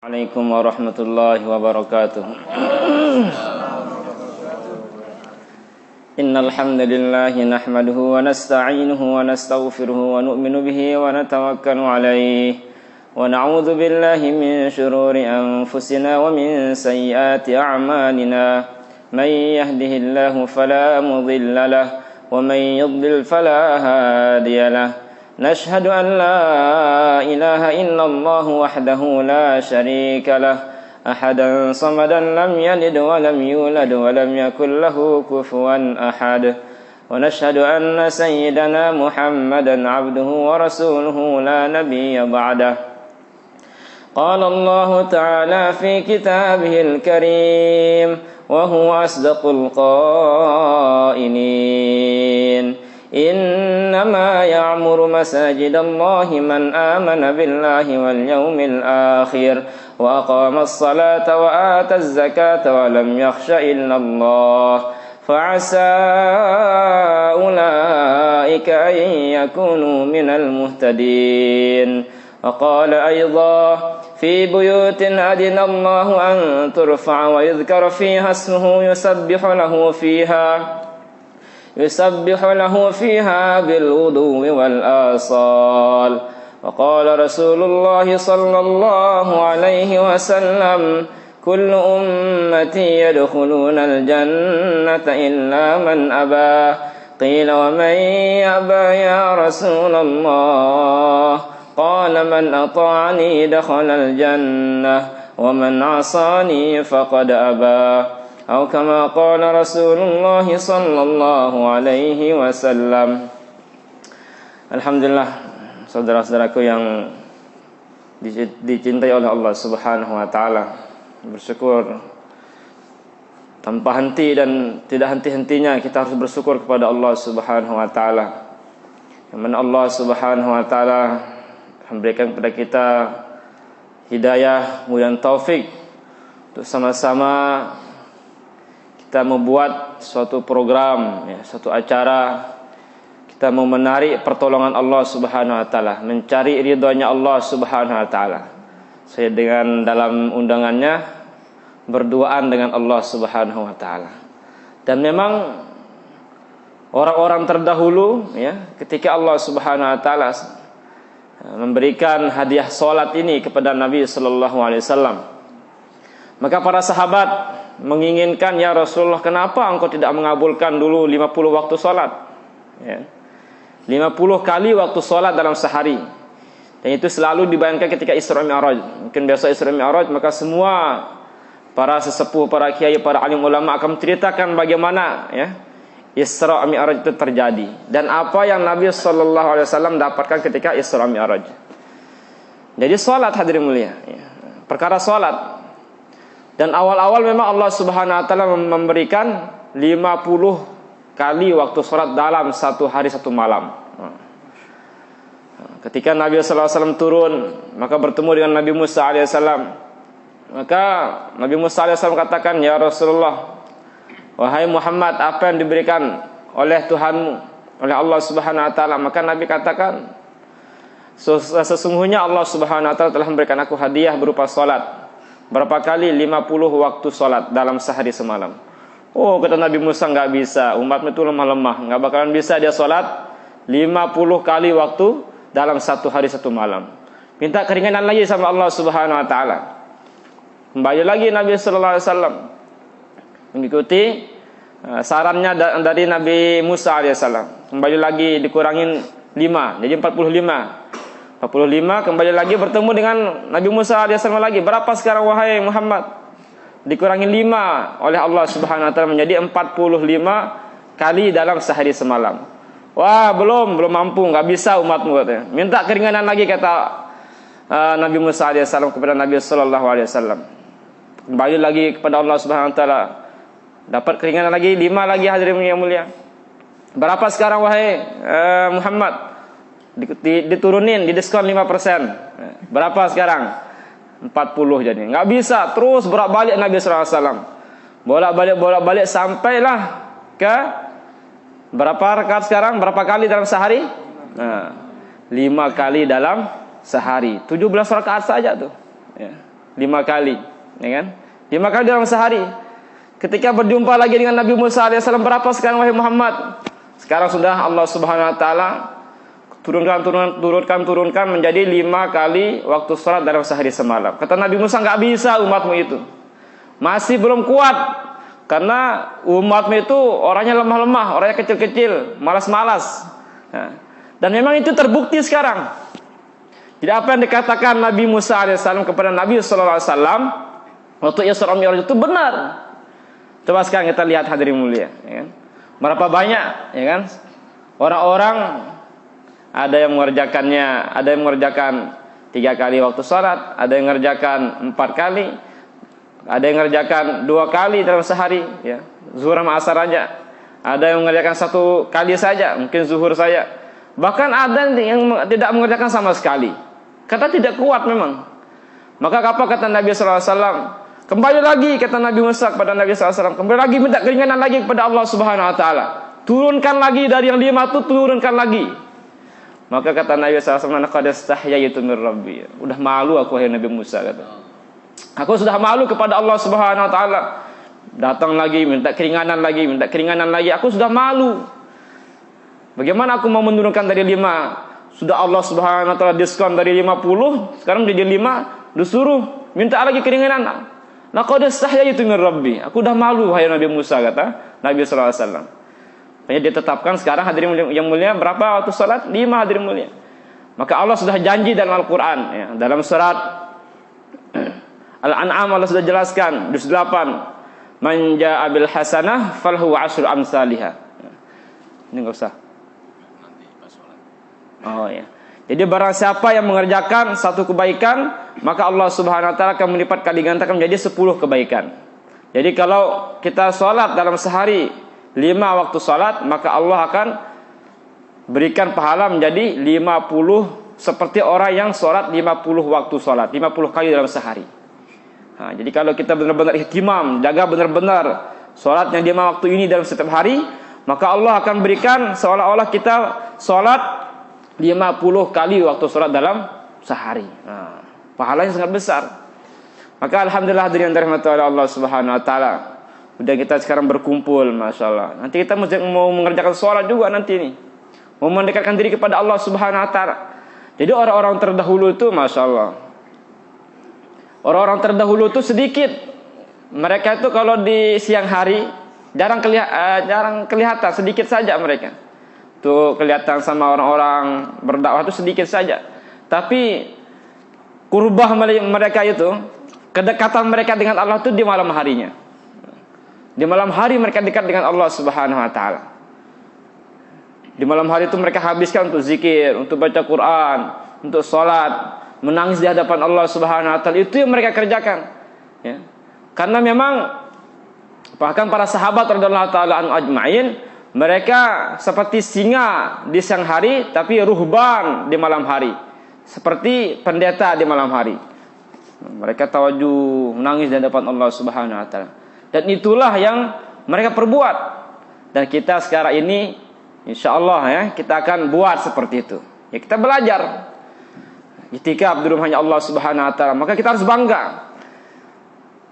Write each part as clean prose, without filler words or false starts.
Assalamualaikum warahmatullahi wabarakatuh. Innal hamdalillah nahmaduhu wa nasta'inuhu wa nastaghfiruhu wa nu'minu bihi wa natawakkalu alayhi wa na'udzu billahi min shururi anfusina wa min sayyiati a'malina. May yahdihillahu fala mudilla lahu wa may yudlil fala hadiya lahu. نشهد أن لا إله إلا الله وحده لا شريك له أحدا صمدا لم يلد ولم يولد ولم يكن له كفوا أحد ونشهد أن سيدنا محمدا عبده ورسوله لا نبي بعده قال الله تعالى في كتابه الكريم وهو أصدق القائلين إنما يعمر مساجد الله من آمن بالله واليوم الآخر وأقام الصلاة وآتى الزكاة ولم يخش إلا الله فعسى أولئك أن يكونوا من المهتدين وقال أيضا في بيوت أذن الله أن ترفع ويذكر فيها اسمه يسبح له فيها بالغدو والآصال وقال رسول الله صلى الله عليه وسلم كل أمتي يدخلون الجنة إلا من أبى قيل ومن يأبى يا رسول الله قال من أطاعني دخل الجنة ومن عصاني فقد أبى atau kama qala Rasulullah sallallahu alaihi wasallam. Alhamdulillah, saudara-saudaraku yang dicintai oleh Allah Subhanahu wa taala, bersyukur tanpa henti dan tidak henti-hentinya kita harus bersyukur kepada Allah Subhanahu wa taala. Yang mana Allah Subhanahu wa taala memberikan kepada kita hidayah, kemudian taufik untuk sama-sama kita membuat suatu program, suatu acara. Kita mau menarik pertolongan Allah Subhanahu wa taala, mencari ridhonya Allah Subhanahu wa taala. Saya dengan dalam undangannya berduaan dengan Allah Subhanahu wa taala. Dan memang orang-orang terdahulu ketika Allah Subhanahu wa taala memberikan hadiah salat ini kepada Nabi sallallahu alaihi wasallam, maka para sahabat menginginkan, ya Rasulullah, kenapa engkau tidak mengabulkan dulu 50 waktu sholat, 50 kali waktu sholat dalam sehari. Dan itu selalu dibayangkan ketika Isra Mi'raj. Mungkin besok Isra Mi'raj, maka semua para sesepuh, para kiai, para alim ulama akan menceritakan bagaimana Isra Mi'raj itu terjadi dan apa yang Nabi SAW dapatkan ketika Isra Mi'raj. Jadi sholat, hadirin mulia, perkara sholat. Dan awal-awal memang Allah Subhanahu wa taala memberikan 50 kali waktu sholat dalam satu hari satu malam. Ketika Nabi sallallahu alaihi wasallam turun, maka bertemu dengan Nabi Musa alaihi salam. Maka Nabi Musa alaihi salam katakan, "Ya Rasulullah, wahai Muhammad, apa yang diberikan oleh Tuhanmu, oleh Allah Subhanahu wa taala?" Maka Nabi katakan, "Sesungguhnya Allah Subhanahu wa taala telah memberikan aku hadiah berupa salat. Berapa kali? 50 waktu sholat dalam sehari semalam." Oh, kata Nabi Musa, nggak bisa, umatmu itu lemah-lemah, nggak bakalan bisa dia sholat 50 kali waktu dalam satu hari satu malam. Minta keringanan lagi sama Allah Subhanahu wa taala. Kembali lagi Nabi sallallahu alaihi wasallam mengikuti sarannya dari Nabi Musa alaihissalam. Kembali lagi dikurangin 5, jadi 45. Kembali lagi bertemu dengan Nabi Musa alaihissalam lagi. Berapa sekarang wahai Muhammad? Dikurangi 5 oleh Allah Subhanahu wa taala menjadi 45 kali dalam sehari semalam. Wah, belum mampu, enggak bisa umatmu, katanya. Minta keringanan lagi, kata Nabi Musa alaihissalam kepada Nabi sallallahu alaihi wasallam. Kembali lagi kepada Allah Subhanahu wa taala. Dapat keringanan lagi 5 lagi, hadirin yang mulia. Berapa sekarang wahai Muhammad? Diturunin, didiskon 5%. Berapa sekarang? 40 jadi. Nggak bisa, terus bolak-balik Nabi SAW. Bolak-balik sampailah ke berapa rakaat sekarang? Berapa kali dalam sehari? 5 kali dalam sehari. 17 rakaat saja tuh. Ya. 5 kali, ya kan? 5 kali dalam sehari. Ketika berjumpa lagi dengan Nabi Musa alaihissalam, berapa sekarang wahai Muhammad? Sekarang sudah Allah Subhanahu wa taala turunkan menjadi 5 kali waktu sholat dalam sehari semalam. Kata Nabi Musa, nggak bisa umatmu itu, masih belum kuat, karena umatmu itu orangnya lemah-lemah, orangnya kecil-kecil, malas-malas. Dan memang itu terbukti sekarang. Jadi apa yang dikatakan Nabi Musa alaihissalam kepada Nabi sallallahu alaihi wasallam waktu Isra Mi'raj itu benar. Coba sekarang kita lihat hadirin mulia, ya kan? Berapa banyak, ya kan, orang-orang, ada yang mengerjakannya, ada yang mengerjakan 3 kali waktu sholat, ada yang mengerjakan 4 kali, ada yang mengerjakan 2 kali dalam sehari, ya, zuhur sama asar aja. Ada yang mengerjakan 1 kali saja, mungkin zuhur saja. Bahkan ada yang tidak mengerjakan sama sekali. Kata tidak kuat memang. Maka apa kata Nabi sallallahu alaihi wasallam? Kembali lagi kata Nabi Musa kepada Nabi sallallahu alaihi wasallam, kembali lagi minta keringanan lagi kepada Allah Subhanahu wa taala. Turunkan lagi dari yang 5 itu, turunkan lagi. Maka kata Nabi sallallahu alaihi wasallam, qad istahyaitu min rabbi. Udah malu aku wahai Nabi Musa, kata. Aku sudah malu kepada Allah Subhanahu wa taala. Datang lagi minta keringanan lagi, minta keringanan lagi. Aku sudah malu. Bagaimana aku mau menurunkan dari 5? Sudah Allah Subhanahu wa taala diskon dari 50, sekarang jadi 5, disuruh minta lagi keringanan. Laqad istahyaitu min rabbi. Aku udah malu wahai Nabi Musa, kata Nabi sallallahu alaihi wasallam. Makanya ditetapkan sekarang hadirin yang mulia berapa waktu salat? 5 hadirin mulia. Maka Allah sudah janji dalam Al-Qur'an, ya, dalam surat Al-An'am Allah sudah jelaskan juz 8, man jaa bil hasanah falahu 'asyru amsalihha. Ini enggak usah. Oh ya. Jadi barang siapa yang mengerjakan 1 kebaikan, maka Allah Subhanahu wa taala akan melipat kali gandakan menjadi 10 kebaikan. Jadi kalau kita sholat dalam sehari 5 waktu sholat, maka Allah akan berikan pahala menjadi 50, seperti orang yang sholat 50 waktu sholat, 50 kali dalam sehari. Nah, jadi kalau kita benar-benar ihtimam, jaga benar-benar sholatnya 5 waktu ini dalam setiap hari, maka Allah akan berikan seolah-olah kita sholat 50 kali waktu sholat dalam sehari. Nah, pahalanya sangat besar. Maka alhamdulillah hadirin dirahmati oleh Allah Subhanahu wa taala. Udah kita sekarang berkumpul, Masya Allah. Nanti kita mau mengerjakan sholat juga nanti ini, mau mendekatkan diri kepada Allah Subhanahu wa taala. Jadi orang-orang terdahulu itu, Masya Allah, orang-orang terdahulu itu sedikit. Mereka itu kalau di siang hari jarang kelihatan, sedikit saja mereka. Tuh kelihatan sama orang-orang berdakwah itu sedikit saja. Tapi kurbah mereka itu, kedekatan mereka dengan Allah itu di malam harinya. Di malam hari mereka dekat dengan Allah Subhanahu wa taala. Di malam hari itu mereka habiskan untuk zikir, untuk baca Quran, untuk sholat, menangis di hadapan Allah Subhanahu wa taala. Itu yang mereka kerjakan, ya. Karena memang bahkan para sahabat radhiyallahu taala anhum ajma'in, mereka seperti singa di siang hari, tapi ruhban di malam hari, seperti pendeta di malam hari. Mereka tawajuh, menangis di hadapan Allah Subhanahu wa taala. Dan itulah yang mereka perbuat. Dan kita sekarang ini insyaallah, ya, kita akan buat seperti itu. Ya, kita belajar itikaf di rumahnya Allah Subhanahu wa taala. Maka kita harus bangga.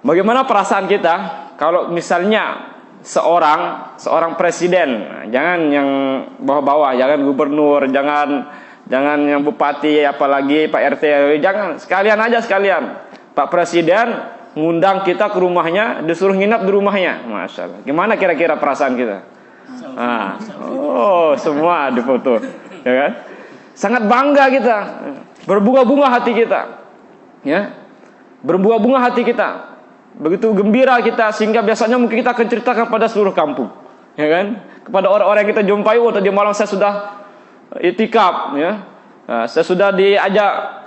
Bagaimana perasaan kita kalau misalnya seorang presiden, jangan yang bawah-bawah, jangan gubernur, jangan yang bupati, apalagi Pak RT, jangan, sekalian Pak Presiden ngundang kita ke rumahnya, disuruh nginap di rumahnya, Masya Allah. Gimana kira-kira perasaan kita? Semua difoto, ya kan? Sangat bangga kita, berbunga-bunga hati kita, ya, berbunga-bunga hati kita. Begitu gembira kita, sehingga biasanya mungkin kita akan ceritakan pada seluruh kampung, ya kan? Kepada orang-orang yang kita jumpai, tadi malam saya sudah itikaf, ya, saya sudah diajak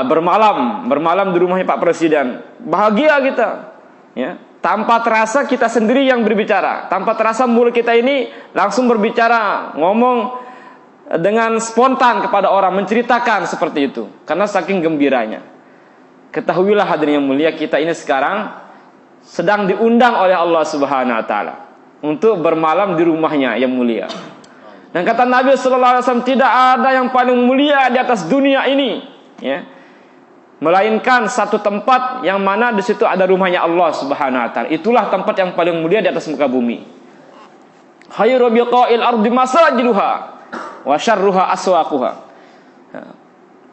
bermalam di rumahnya Pak Presiden. Bahagia kita, ya. Tanpa terasa kita sendiri yang berbicara, tanpa terasa mulut kita ini langsung berbicara, ngomong dengan spontan kepada orang, menceritakan seperti itu, karena saking gembiranya. Ketahuilah hadirin yang mulia, kita ini sekarang sedang diundang oleh Allah Subhanahu wa taala untuk bermalam di rumahnya yang mulia. Dan kata Nabi sallallahu alaihi wasallam, tidak ada yang paling mulia di atas dunia ini, ya, melainkan satu tempat yang mana di situ ada rumahnya Allah Subhanahu wa taala. Itulah tempat yang paling mulia di atas muka bumi. Khairu biqa'il ardi masajiduha wa syarruha aswaquha.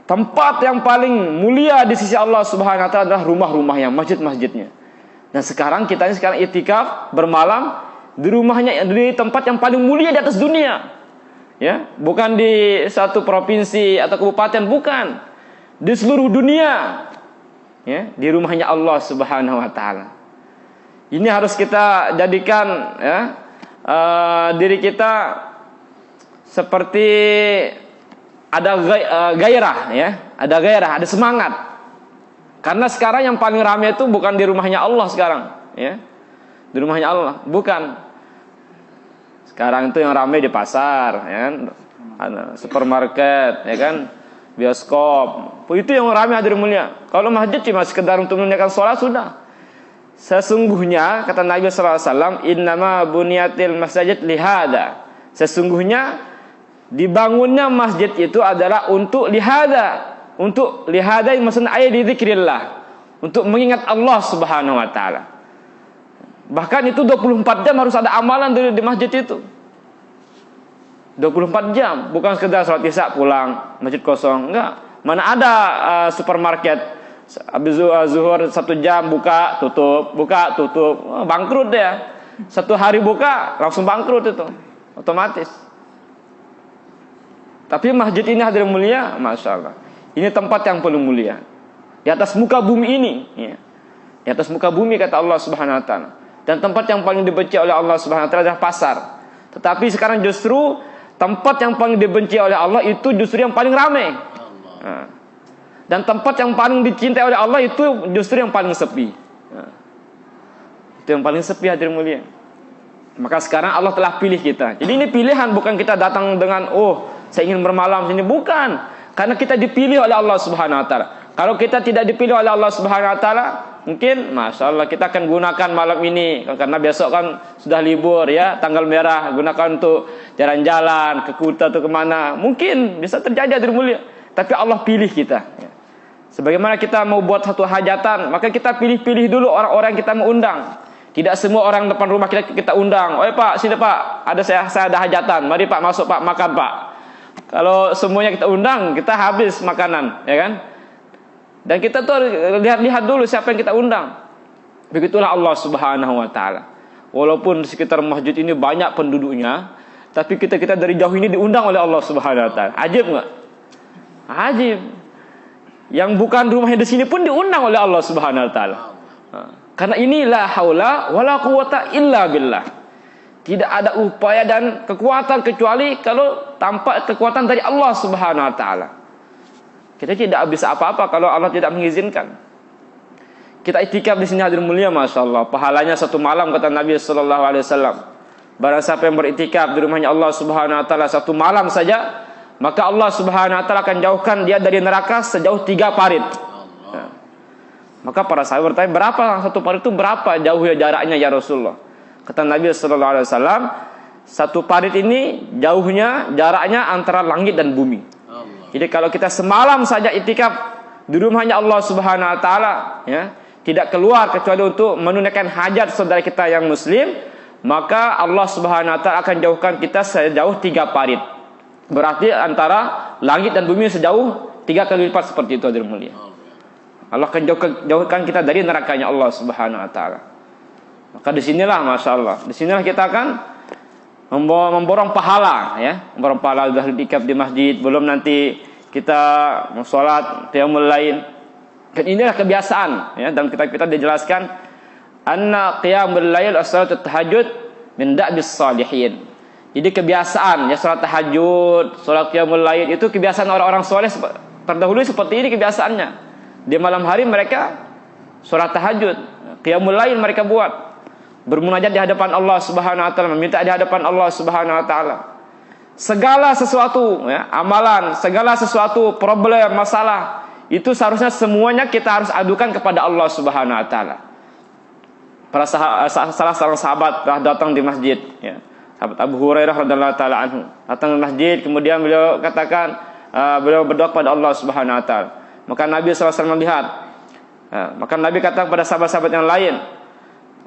Tempat yang paling mulia di sisi Allah Subhanahu wa taala adalah rumah-rumahnya, masjid-masjidnya. Dan sekarang kita ini sekarang itikaf bermalam di rumahnya, di tempat yang paling mulia di atas dunia. Ya, bukan di satu provinsi atau kabupaten, bukan. Di seluruh dunia. Ya, di rumahnya Allah Subhanahu wa taala. Ini harus kita jadikan ya, diri kita seperti ada gairah ya, ada gairah, ada semangat. Karena sekarang yang paling ramai itu bukan di rumahnya Allah sekarang, ya. Di rumahnya Allah, bukan. Sekarang itu yang ramai di pasar, ya kan? Ada supermarket, ya kan? Bioskop. Itu yang ramai hadir mulia. Kalau masjid cuma sekedar untuk menunaikan sholat sudah. Sesungguhnya kata Nabi sallallahu alaihi wasallam, "Innama bunyatil masjid lihada." Sesungguhnya dibangunnya masjid itu adalah untuk lihada. Untuk lihada maksudnya ayat di zikrillah, untuk mengingat Allah Subhanahu wa taala. Bahkan itu 24 jam harus ada amalan di masjid itu. 24 jam, bukan sekedar salat isya pulang, masjid kosong, enggak. Mana ada supermarket habis zuhur 1 jam buka tutup, bangkrut dia. 1 hari buka langsung bangkrut itu, otomatis. Tapi masjid ini hadirin mulia, masya Allah. Ini tempat yang paling mulia di atas muka bumi ini, ya. Di atas muka bumi kata Allah Subhanahu wa taala. Dan tempat yang paling dibenci oleh Allah Subhanahu wa taala adalah pasar. Tetapi sekarang justru tempat yang paling dibenci oleh Allah itu justru yang paling ramai. Nah. Dan tempat yang paling dicintai oleh Allah itu justru yang paling sepi. Nah. Itu yang paling sepi hadirin mulia. Maka sekarang Allah telah pilih kita. Jadi ini pilihan, bukan kita datang dengan saya ingin bermalam sini, bukan. Karena kita dipilih oleh Allah Subhanahu wa taala. Kalau kita tidak dipilih oleh Allah Subhanahu wa taala, mungkin masya Allah kita akan gunakan malam ini karena besok kan sudah libur ya, tanggal merah, gunakan untuk jalan-jalan ke Kuta atau kemana. Mungkin bisa terjadi hadirin mulia. Tapi Allah pilih kita. Ya. Sebagaimana kita mau buat satu hajatan, maka kita pilih-pilih dulu orang-orang yang kita mau undang. Tidak semua orang depan rumah kita undang. Pak, sini Pak, saya ada hajatan. Mari Pak, masuk Pak, makan Pak. Kalau semuanya kita undang, kita habis makanan, ya kan? Dan kita tuh lihat dulu siapa yang kita undang. Begitulah Allah Subhanahu wa taala. Walaupun di sekitar masjid ini banyak penduduknya, tapi kita dari jauh ini diundang oleh Allah Subhanahu wa taala. Ajib enggak? Ajib. Yang bukan rumahnya di sini pun diundang oleh Allah Subhanahu wa taala. Karena inilah haula wala quwata illa billah. Tidak ada upaya dan kekuatan kecuali kalau tanpa kekuatan dari Allah Subhanahu wa taala. Kita tidak bisa apa-apa kalau Allah tidak mengizinkan. Kita itikaf di sini hadirin mulia, masyaallah. Pahalanya 1 malam kata Nabi sallallahu alaihi wasallam. Barang siapa yang beritikaf di rumahnya Allah Subhanahu wa taala 1 malam saja, maka Allah Subhanahu wa taala akan jauhkan dia dari neraka sejauh 3 parit. Nah, maka para sahabat bertanya, berapa 1 parit itu, berapa jauh jaraknya ya Rasulullah? Kata Nabi sallallahu alaihi wasallam, 1 parit ini jaraknya antara langit dan bumi. Jadi kalau kita semalam saja itikaf di rumahnya Allah Subhanahu wa taala, ya, tidak keluar kecuali untuk menunaikan hajat saudara kita yang muslim, maka Allah Subhanahu wa taala akan jauhkan kita sejauh 3 parit. Berarti antara langit dan bumi sejauh 3 kali lipat seperti itu hadirin mulia. Allah akan jauhkan kita dari nerakanya Allah Subhanahu wa taala. Maka disinilah masya Allah, disinilah kita akan memborong pahala, ya, memborong pahala sudah itikaf di masjid, belum nanti kita sholat qiyamul lail. Dan inilah kebiasaan, ya, dalam kitab kita dijelaskan anna qiyamul lail as-salatut tahajud min da'bis salihin. Jadi kebiasaan, ya, sholat tahajud, sholat qiyamul lail itu kebiasaan orang-orang soleh terdahulu, seperti ini kebiasaannya. Di malam hari mereka sholat tahajud, qiyamul lail mereka buat, bermunajat di hadapan Allah Subhanahu wa taala, meminta di hadapan Allah Subhanahu wa taala. Segala sesuatu, ya, amalan, segala sesuatu problem, masalah, itu seharusnya semuanya kita harus adukan kepada Allah Subhanahu wa taala. Salah seorang sahabat telah datang di masjid, ya. Sahabat Abu Hurairah radhiyallahu taala anhu datang ke masjid, kemudian beliau katakan, beliau berdoa kepada Allah Subhanahu wa taala. Maka Nabi SAW melihat. Maka Nabi kata kepada sahabat-sahabat yang lain,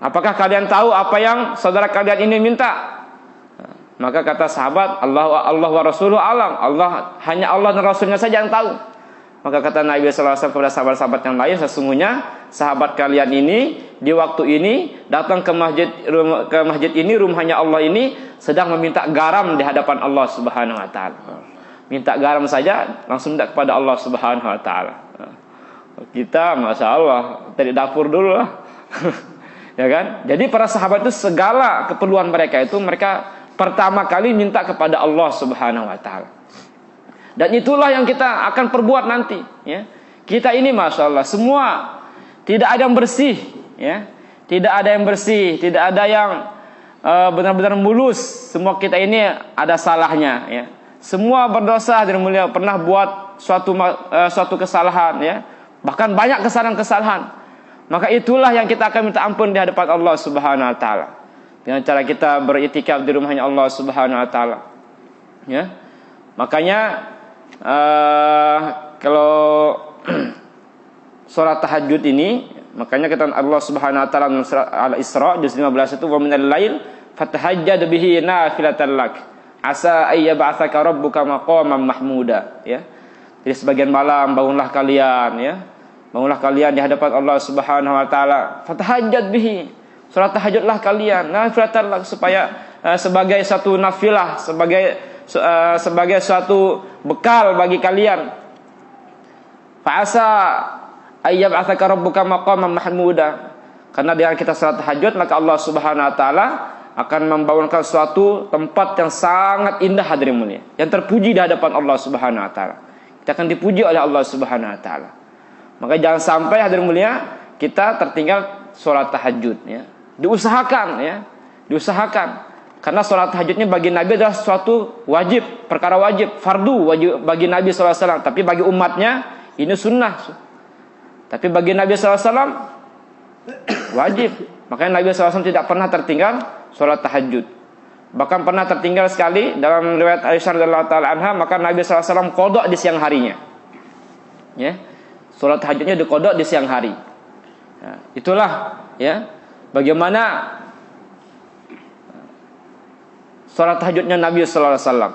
apakah kalian tahu apa yang saudara kalian ini minta? Maka kata sahabat, Allah wa Rasuluhu alam. Hanya Allah dan Rasulnya saja yang tahu. Maka kata Nabi SAW kepada sahabat-sahabat yang lain, sesungguhnya sahabat kalian ini di waktu ini datang ke masjid ini, rumahnya Allah ini, sedang meminta garam di hadapan Allah Subhanahu Wa Taala. Minta garam saja langsung minta kepada Allah Subhanahu Wa Taala. Kita, masya Allah, dari dapur dulu lah. Ya kan? Jadi para sahabat itu segala keperluan mereka itu mereka pertama kali minta kepada Allah Subhanahu Wa Taala. Dan itulah yang kita akan perbuat nanti. Ya. Kita ini, masya Allah, semua tidak ada yang bersih. Ya. Tidak ada yang bersih, tidak ada yang benar-benar mulus. Semua kita ini ada salahnya. Ya. Semua berdosa, dan mulia pernah buat suatu kesalahan. Ya. Bahkan banyak kesalahan-kesalahan. Maka itulah yang kita akan minta ampun di hadapan Allah Subhanahu Wa Taala. Dengan cara kita beritikaf di rumahnya Allah Subhanahu Wa Taala. Ya. Makanya kalau sholat tahajud ini, makanya kata Allah Subhanahu Wa Taala dalam surah Al-Isra juz 15 itu, wa minal lail fatahajjad bihi nafilatan lak asa ay yab'atsaka rabbuka maqaman mahmuda. Ya. Jadi sebagian malam bangunlah kalian, ya. Bangunlah kalian di hadapan Allah Subhanahu Wa Taala, fatahajjad bihi, salat tahajudlah kalian nafilatan lak, supaya sebagai satu nafilah, sebagai suatu bekal bagi kalian. Fa'asa ayyab'atsaka rabbuka maqaman mahmuda. Karena dengan kita salat tahajud, maka Allah Subhanahu Wa Taala akan membangunkan suatu tempat yang sangat indah, hadirin mulia, yang terpuji di hadapan Allah Subhanahu Wa Taala. Kita akan dipuji oleh Allah Subhanahu Wa Taala. Maka jangan sampai, hadirin mulia, kita tertinggal salat tahajud, ya. Diusahakan, ya. Diusahakan. Karena sholat tahajudnya bagi Nabi adalah suatu wajib, perkara wajib, fardu wajib bagi Nabi SAW. Tapi bagi umatnya ini sunnah. Tapi bagi Nabi SAW wajib. Makanya Nabi SAW tidak pernah tertinggal sholat tahajud. Bahkan pernah tertinggal sekali dalam riwayat Aisyah radhiyallahu taala anha, maka Nabi SAW qadha di siang harinya. Ya, sholat tahajudnya diqadha di siang hari. Nah, itulah, ya, bagaimana sholat tahajudnya Nabi sallallahu alaihi wasallam.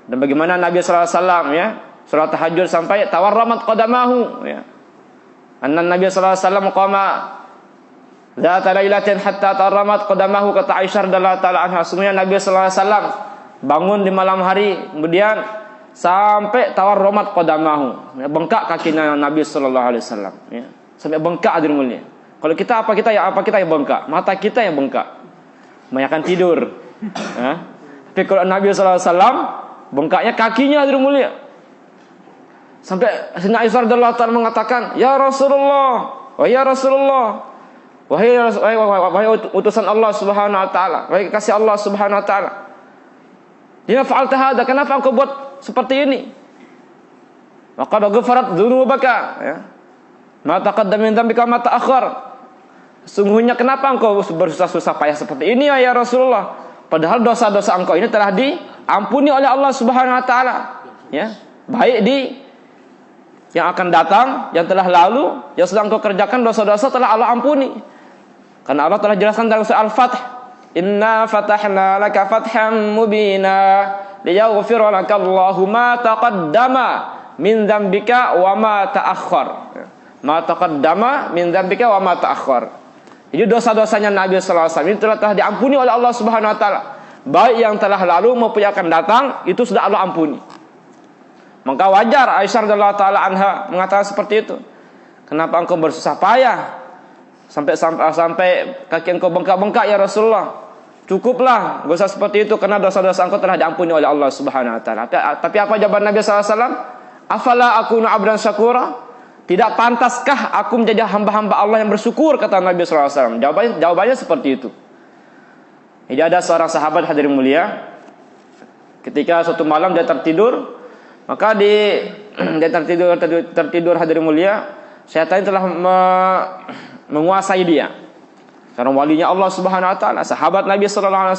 Dan bagaimana Nabi sallallahu alaihi wasallam, ya, sholat tahajud sampai tawarramat qadamahu, ya. Anna Nabi sallallahu alaihi wasallam qama dzata lailatin hatta tawarramat qadamahu, kata Aisyah radhiyallahu taala anha, sungguhnya Nabi sallallahu alaihi wasallam bangun di malam hari, kemudian sampai tawarramat qadamahu, ya, bengkak kakinya Nabi sallallahu alaihi wasallam, ya. Sampai bengkak, hadirin mulia. Kalau kita apa kita yang bengkak? Mata kita yang bengkak. Banyakan tidur. Tapi kalau Nabi SAW bengkaknya kakinya, hadirin mulia. Sampai Sayyidina Aisyah radhiyallahu ta'ala mengatakan, ya Rasulullah, ya Rasulullah, wahai utusan Allah Subhanahu Wa Ta'ala, wahai kasih Allah Subhanahu Wa Ta'ala, lima fa'alta hadza, kenapa engkau buat seperti ini? Maka ghafarat dzunubaka, ya, ma taqaddama min dzambika ma ta'akhkhar. Sungguhnya kenapa engkau bersusah-susah payah seperti ini, ya Rasulullah? Padahal dosa-dosa engkau ini telah diampuni oleh Allah Subhanahu Wa Taala, ya. Baik di yang akan datang, yang telah lalu, yang sedang engkau kerjakan, dosa-dosa telah Allah ampuni. Karena Allah telah jelaskan dalam surah Al-Fath, inna fatahna laka fathan mubina liyaghfira laka Allahu ma taqaddama min dzambika wa ma ta'akhkhar. Ma taqaddama min dzambika wa ma ta'akhkhar. Jadi dosa-dosanya Nabi sallallahu alaihi wasallam ini telah diampuni oleh Allah Subhanahu Wa Taala. Baik yang telah lalu maupun yang akan datang, itu sudah Allah ampuni. Maka wajar Aisyah radhiyallahu taala anha mengatakan seperti itu. Kenapa engkau bersusah payah sampai kaki engkau bengkak-bengkak, ya Rasulullah? Cukuplah, enggak usah seperti itu, karena dosa-dosa engkau telah diampuni oleh Allah Subhanahu Wa Taala. Tapi apa jawaban Nabi sallallahu alaihi wasallam? Afala akunu abdan syakura? Tidak pantaskah aku menjadi hamba-hamba Allah yang bersyukur, kata Nabi SAW. Jawabannya seperti itu. Jadi ada seorang sahabat, hadirin mulia, ketika suatu malam dia tertidur, maka dia tertidur hadirin mulia, syaitan telah menguasai dia. Karena walinya Allah Subhanahu Wa Taala, sahabat Nabi SAW,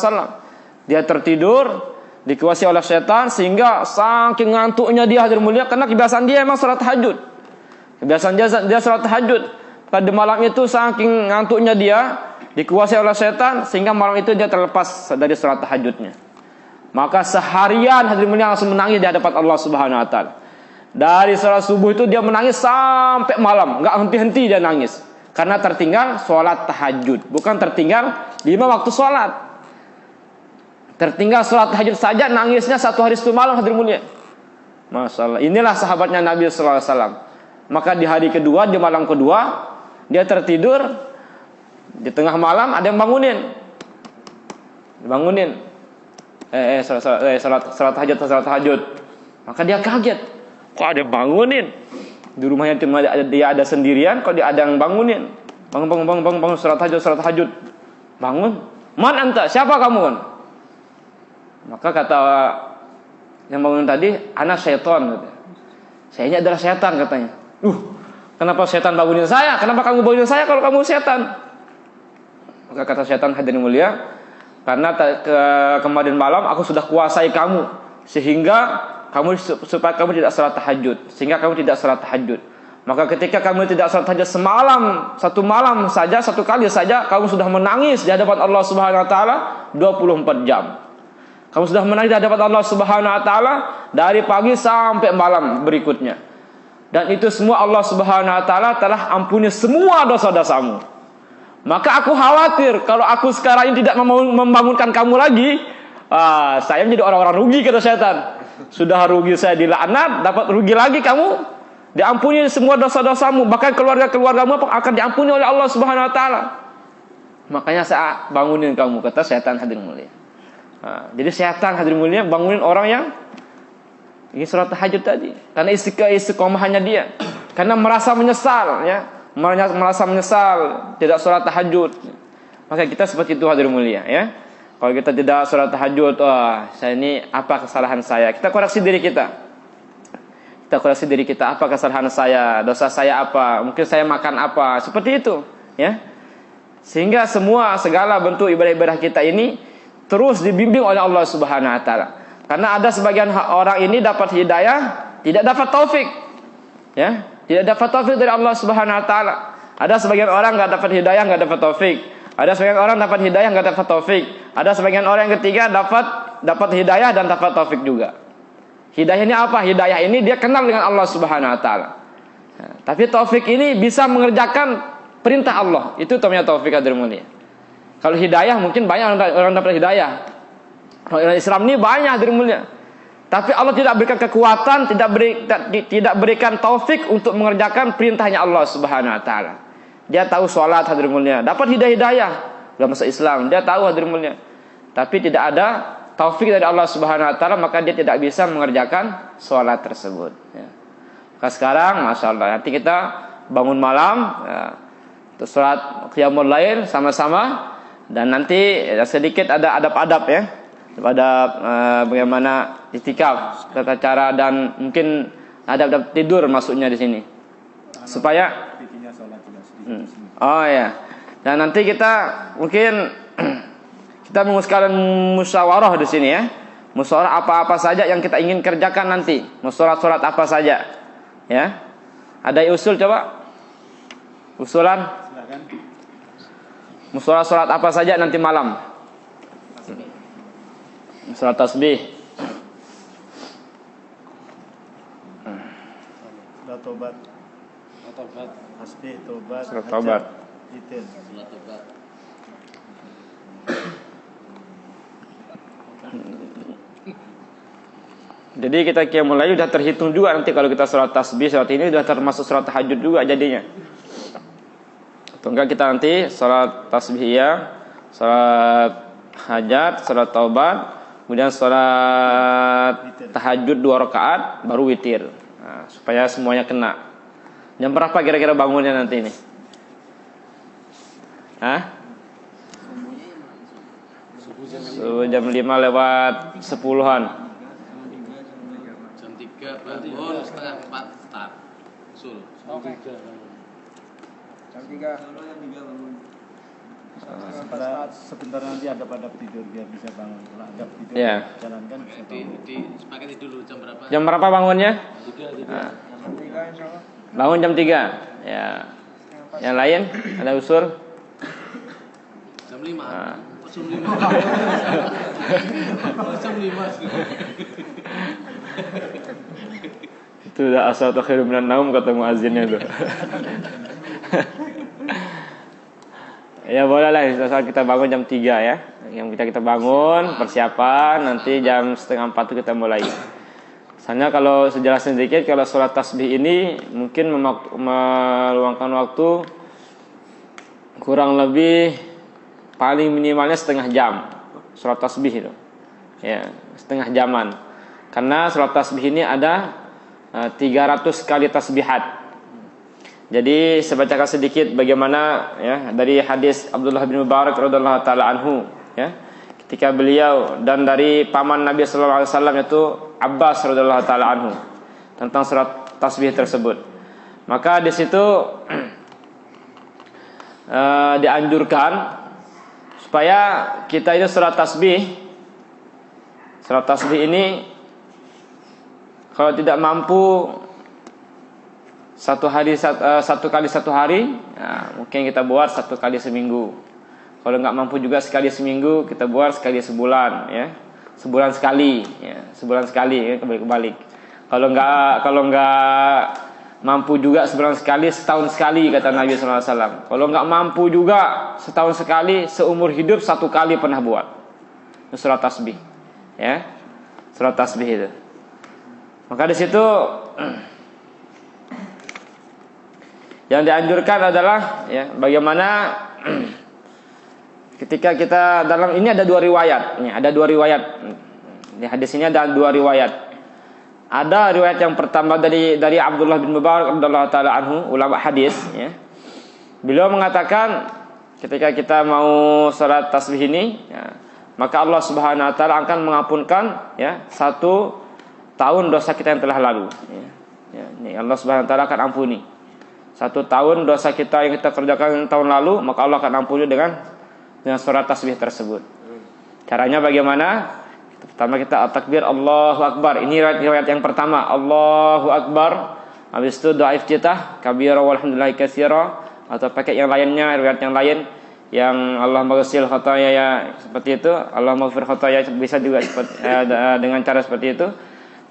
dia tertidur, dikuasai oleh syaitan, sehingga saking ngantuknya dia, hadirin mulia, karena kebiasaan dia memang salat tahajud. Kebiasaan dia salat tahajud. Pada malam itu saking ngantuknya dia dikuasai oleh setan sehingga malam itu dia terlepas dari salat tahajudnya. Maka seharian hadirin mulia langsung menangis di hadapan Allah Subhanahu wa taala. Dari salat subuh itu dia menangis sampai malam, enggak henti-henti dia nangis. Karena tertinggal salat tahajud, bukan tertinggal 5 waktu salat. Tertinggal salat tahajud saja nangisnya 1 hari 1 malam hadirin mulia. Masyaallah. Inilah sahabatnya Nabi sallallahu alaihi wasallam. Maka di hari kedua, di malam kedua, dia tertidur. Di tengah malam ada yang bangunin. Salat tahajud. Maka dia kaget. Kok ada yang bangunin? Di rumahnya dia ada sendirian, kok dia ada yang bangunin. Bangun salat tahajud. Bangun. Man anta? Siapa kamu kan? Maka kata yang bangun tadi, ana syaitan. Saya ini adalah setan katanya. Kenapa setan bangunin saya? Kenapa kamu bangunin saya kalau kamu setan? Maka kata setan, hadirin mulia, karena kemarin malam aku sudah kuasai kamu sehingga supaya kamu tidak salat tahajud, Maka ketika kamu tidak salat tahajud semalam, 1 malam saja, 1 kali saja, kamu sudah menangis di hadapan Allah Subhanahu wa taala 24 jam. Kamu sudah menangis di hadapan Allah Subhanahu wa taala dari pagi sampai malam berikutnya. Dan itu semua Allah Subhanahu wa taala telah ampuni semua dosa-dosamu. Maka aku khawatir kalau aku sekarang ini tidak membangunkan kamu lagi, saya menjadi orang-orang rugi, kata setan. Sudah rugi saya dilaknat, dapat rugi lagi kamu. Diampuni semua dosa-dosamu, bahkan keluarga-keluargamu akan diampuni oleh Allah Subhanahu wa taala. Makanya saya bangunin kamu, kata setan hadirin mulia. Jadi setan hadirin mulia bangunin orang yang ini salat tahajud tadi, karena istiqomahannya dia, karena merasa menyesal, ya, merasa menyesal tidak salat tahajud. Maka kita seperti itu hadirin mulia, ya. Kalau kita tidak salat tahajud, saya ini apa kesalahan saya? Kita koreksi diri kita. Apa kesalahan saya? Dosa saya apa? Mungkin saya makan apa? Seperti itu, ya. Sehingga segala bentuk ibadah-ibadah kita ini terus dibimbing oleh Allah Subhanahu wa taala. Karena ada sebagian orang ini dapat hidayah, tidak dapat taufik. Ya, tidak dapat taufik dari Allah Subhanahu wa taala. Ada sebagian orang enggak dapat hidayah, enggak dapat taufik. Ada sebagian orang dapat hidayah, enggak dapat taufik. Ada sebagian orang yang ketiga dapat hidayah dan dapat taufik juga. Hidayah ini apa? Hidayah ini dia kenal dengan Allah Subhanahu wa taala. Tapi taufik ini bisa mengerjakan perintah Allah. Itu namanya taufik hadirin mulia. Kalau hidayah mungkin banyak orang dapat hidayah. Orang Islam ini banyak hadirin mulia. Tapi Allah tidak berikan kekuatan, tidak berikan taufik untuk mengerjakan perintahnya Allah Subhanahu wa taala. Dia tahu salat hadirin mulia, dapat hidayah dalam masuk Islam, dia tahu hadirin mulia. Tapi tidak ada taufik dari Allah Subhanahu wa taala, maka dia tidak bisa mengerjakan salat tersebut, ya. Maka sekarang masyaallah nanti kita bangun malam, ya, untuk salat qiyamul lail sama-sama, dan nanti sedikit ada adab-adab, ya. Pada bagaimana itikaf, tata cara, dan mungkin adab tidur masuknya di sini. Supaya oh ya. Dan nanti kita mungkin kita mengusahakan musyawarah di sini, ya. Musyawarah apa-apa saja yang kita ingin kerjakan nanti. Musyawarah apa saja. Ya. Ada usul coba? Usulan? Silakan. Musyawarah apa saja nanti malam? Salat tasbih, salat tobat, tasbih, tobat, salat tobat, itil, salat tobat. Jadi kita qiyamul lail sudah terhitung juga nanti kalau kita salat tasbih, salat ini sudah termasuk salat tahajud juga jadinya. Atau enggak kita nanti salat tasbih ya, salat hajat, salat taubat, kemudian sholat tahajud 2 rakaat, baru witir. Nah, supaya semuanya kena. Jam berapa kira-kira bangunnya nanti ini? Jam 5 lewat 10-an. Jam 3 bangun, setengah 4 start. Sul. Jam 3 bangun. Sebentar nanti ada pada tidur biar bisa bangun. Kalau ada tidur, ya. jalankan bisa bangun. Disepakati dulu jam berapa? Jam berapa bangunnya? 3. Bangun jam 3. Ya. Yang lain ada usul? Jam 5. Nah. Jam 5. Jam 5. Itu udah asal khairum minan naum kata muazzinnya tuh. Ya bolehlah asal kita bangun jam 3 ya. Yang kita bangun, persiapan, nanti jam 3:30 itu kita mulai. Misalnya kalau sejelasnya sedikit, kalau sholat tasbih ini mungkin meluangkan waktu kurang lebih paling minimalnya setengah jam sholat tasbih itu. Ya, setengah jaman. Karena sholat tasbih ini ada 300 kali tasbihat. Jadi saya bacakan sedikit bagaimana ya dari hadis Abdullah bin Mubarak radhiyallahu taala anhu ya. Ketika beliau dan dari paman Nabi sallallahu alaihi wasallam yaitu Abbas radhiyallahu taala anhu tentang surat tasbih tersebut. Maka di situ dianjurkan supaya kita itu surat tasbih ini kalau tidak mampu satu kali satu hari, nah, mungkin kita buat 1 kali seminggu. Kalau nggak mampu juga sekali seminggu, kita buat sekali sebulan, ya, sebulan sekali, ya, sebulan sekali, ya, kebalik. Kalau nggak mampu juga sebulan sekali, setahun sekali kata Nabi SAW. Kalau nggak mampu juga setahun sekali, seumur hidup 1 kali pernah buat. Itu surat tasbih, ya, surat tasbih itu. Maka di situ yang dianjurkan adalah ya bagaimana ketika kita dalam ini ada 2 riwayat. Ini ada 2 riwayat. Di hadis ini ada 2 riwayat. Ada riwayat yang pertama dari Abdullah bin Mubarak radhiyallahu taala anhu, ulama hadis ya. Beliau mengatakan ketika kita mau salat tasbih ini ya, maka Allah Subhanahu wa taala akan mengampunkan ya 1 tahun dosa kita yang telah lalu ya. Ya, ini Allah Subhanahu wa taala akan ampuni 1 tahun dosa kita yang kita kerjakan tahun lalu, maka Allah akan ampuni dengan surat tasbih tersebut. Caranya bagaimana? Pertama kita at-takbir Allahu Akbar. Ini riwayat yang pertama, Allahu Akbar. Habis itu doa iftitah, kabira walhamdulillahi katsira, atau pakai yang lainnya, riwayat yang lain yang Allah maghfir khotoya seperti itu, Allah maghfir khotoya bisa juga seperti, dengan cara seperti itu.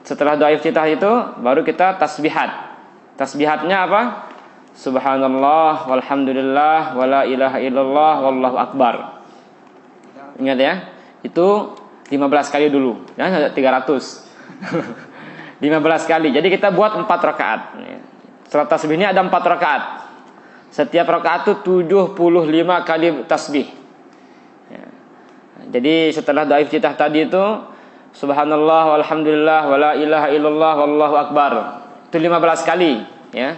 Setelah doa iftitah itu baru kita tasbihat. Tasbihatnya apa? Subhanallah walhamdulillah wala ilaha illallah wallahu akbar. Ingat ya, itu 15 kali dulu. Jangan 300. 15 kali. Jadi kita buat 4 rakaat. Salat tasbih ini ada 4 rakaat. Setiap rakaat itu 75 kali tasbih. Ya. Jadi setelah doa iftitah tadi itu Subhanallah walhamdulillah wala ilaha illallah wallahu akbar. Itu 15 kali, ya.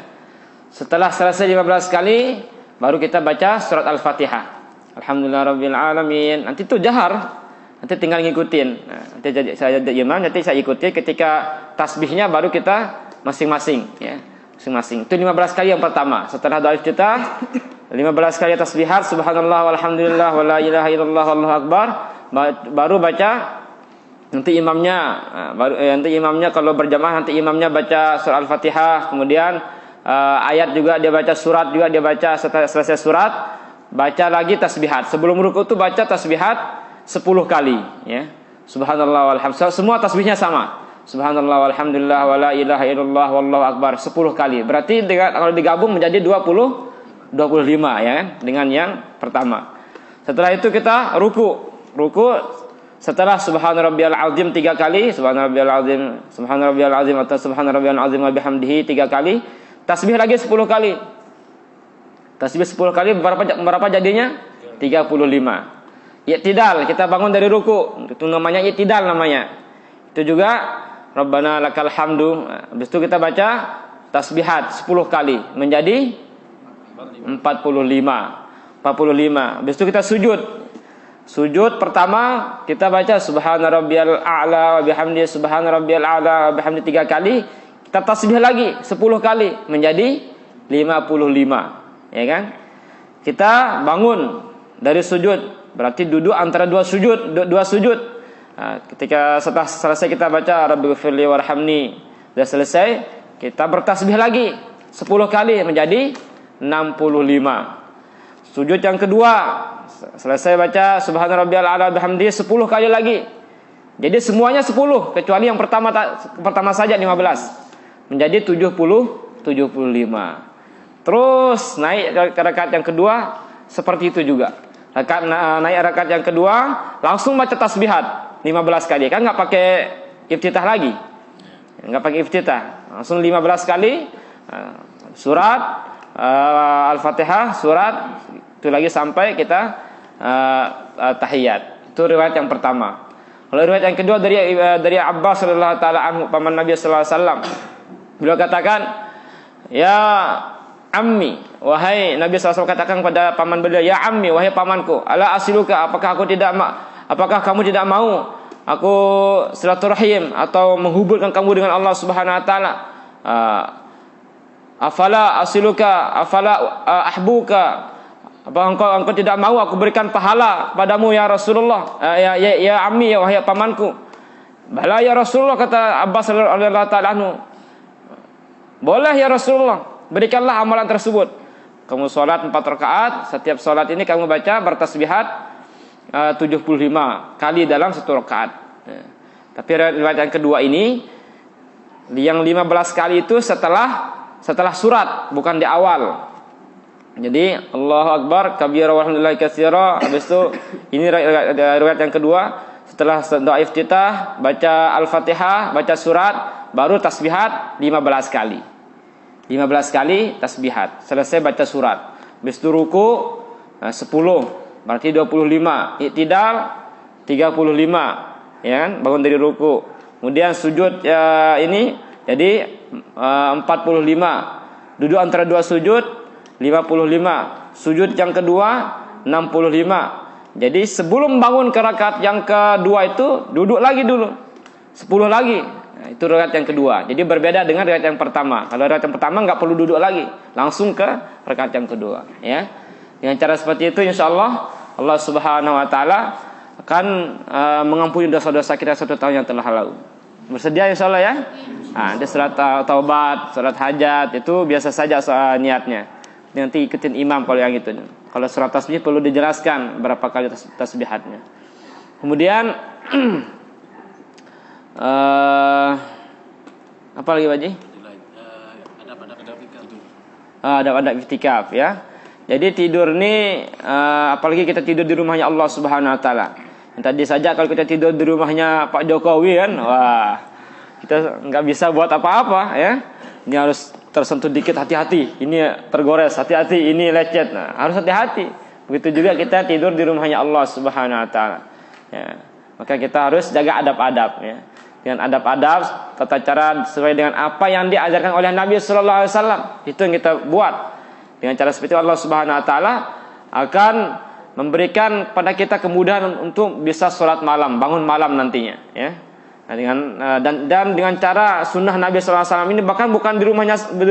Setelah selesai 15 kali baru kita baca surat Al-Fatihah. Alhamdulillahirabbil alamin. Nanti itu jahar. Nanti tinggal ngikutin. Nah, nanti saya jadi imam, nanti saya ikuti ketika tasbihnya baru kita masing-masing, ya. Masing-masing. Itu 15 kali yang pertama. Setelah doa iftitah 15 kali tasbihat subhanallah walhamdulillah wala ilaha illallah wallahu akbar, baru baca nanti imamnya kalau berjamaah nanti imamnya baca surah Al-Fatihah, kemudian ayat juga dia baca, surat juga dia baca. Setelah selesai surat baca lagi tasbihat. Sebelum rukuk itu baca tasbihat 10 kali, ya. Subhanallah walhamdulillah, semua tasbihnya sama. Subhanallah walhamdulillah wala ilaha illallah wallahu akbar 10 kali. Berarti kalau digabung menjadi 25 ya kan? Dengan yang pertama. Setelah itu kita ruku. Setelah subhana rabbiyal azim 3 kali, subhana rabbiyal azim atau subhana rabbiyal azim wa bihamdihi 3 kali, tasbih lagi 10 kali. Tasbih 10 kali berapa jadinya? 35. I'tidal, kita bangun dari ruku. Itu namanya i'tidal namanya. Itu juga Rabbana lakal hamdu. Habis itu kita baca tasbihat 10 kali menjadi 45. Habis itu kita sujud. Sujud pertama kita baca subhana rabbiyal a'la wa bihamdihi subhana rabbiyal a'la wa bihamdihi 3 kali. Kita tasbih lagi 10 kali menjadi 55, ya kan? Kita bangun dari sujud, berarti duduk antara dua sujud. Nah, ketika setelah selesai kita baca rabbighfirli warhamni, sudah selesai, kita bertasbih lagi 10 kali menjadi 65. Sujud yang kedua, selesai baca subhana rabbiyal a'la bihamdi 10 kali lagi. Jadi semuanya 10 kecuali yang pertama saja 15. Menjadi 75. Terus naik ke rakaat yang kedua seperti itu juga. Naik rakaat yang kedua langsung baca tasbihat 15 kali. Kan enggak pakai iftitah lagi. Enggak pakai iftitah. Langsung 15 kali surat Al-Fatihah, surat itu lagi sampai kita tahiyat. Itu riwayat yang pertama. Kalau riwayat yang kedua dari Abbas radhiyallahu taala anhu, paman Nabi sallallahu alaihi wasallam. Beliau katakan, "Ya ammi, wahai Nabi sallallahu alaihi wasallam katakan kepada paman beliau, ya ammi, wahai pamanku, ala asiluka, apakah kamu tidak mau aku silaturahim atau menghubungkan kamu dengan Allah Subhanahu wa taala? Afala asiluka, afala ahbuka, apa engkau tidak mau aku berikan pahala padamu ya Rasulullah, ya ammi, ya wahai pamanku?" Bala ya Rasulullah, kata Abbas radhiyallahu taala anhu. Boleh ya Rasulullah, berikanlah amalan tersebut. Kamu sholat 4 rakaat, setiap sholat ini kamu baca bertasbihat 75 kali dalam 1 rakaat. Tapi riwayat yang kedua ini, yang 15 kali itu setelah surat, bukan di awal. Jadi Allahu Akbar kabira walhamdulillahi katsira. Habis itu ini riwayat yang kedua, setelah doa iftitah baca Al-Fatihah, baca surat, baru tasbihat 15 kali. 15 kali tasbihat. Selesai baca surat. Habis itu ruku 10, berarti 25. Iktidal 35, ya kan? Bangun dari ruku. Kemudian sujud ini jadi 45. Duduk antara dua sujud 55. Sujud yang kedua 65. Jadi sebelum bangun ke rakaat yang kedua itu duduk lagi dulu 10 lagi. Nah, itu riwayat yang kedua. Jadi berbeda dengan riwayat yang pertama. Kalau riwayat yang pertama nggak perlu duduk lagi, langsung ke rakaat yang kedua. Ya, dengan cara seperti itu, insya Allah Allah Subhanahu Wa Taala akan mengampuni dosa-dosa kita 1 tahun yang telah lalu. Bersedia insya Allah ya. Nah, ada surat taubat, surat hajat itu biasa saja niatnya. Nanti ikutin imam kalau yang itu. Kalau surat tasbih perlu dijelaskan berapa kali tasbihatnya. Kemudian apa lagi Pak Ji? Ada iktikaf ya. Jadi tidur ini apalagi kita tidur di rumahnya Allah Subhanahu Wa Taala. Tadi saja kalau kita tidur di rumahnya Pak Jokowi kan, wah kita nggak bisa buat apa-apa ya. Ini harus tersentuh dikit, hati-hati. Ini tergores, hati-hati. Ini lecet. Nah, harus hati-hati. Begitu juga kita tidur di rumahnya Allah Subhanahu Wa Taala. Ya, maka kita harus jaga adab-adab ya. Dengan adab-adab, tata cara sesuai dengan apa yang diajarkan oleh Nabi Sallallahu Alaihi Wasallam. Itu yang kita buat. Dengan cara seperti itu Allah Subhanahu Wa Taala akan memberikan pada kita kemudahan untuk bisa sholat malam, bangun malam nantinya. Ya. Nah, dan dengan cara sunnah Nabi Sallallahu Alaihi Wasallam ini bahkan bukan di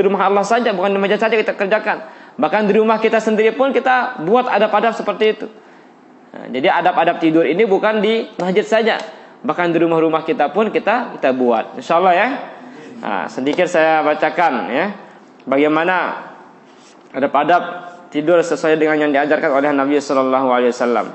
rumah Allah saja, bukan di masjid saja kita kerjakan. Bahkan di rumah kita sendiri pun kita buat adab-adab seperti itu. Nah, jadi adab-adab tidur ini bukan di masjid saja, bahkan di rumah-rumah kita pun kita buat. Insyaallah ya. Nah, sedikit saya bacakan ya. Bagaimana adab-adab tidur sesuai dengan yang diajarkan oleh Nabi Sallallahu Alaihi Wasallam.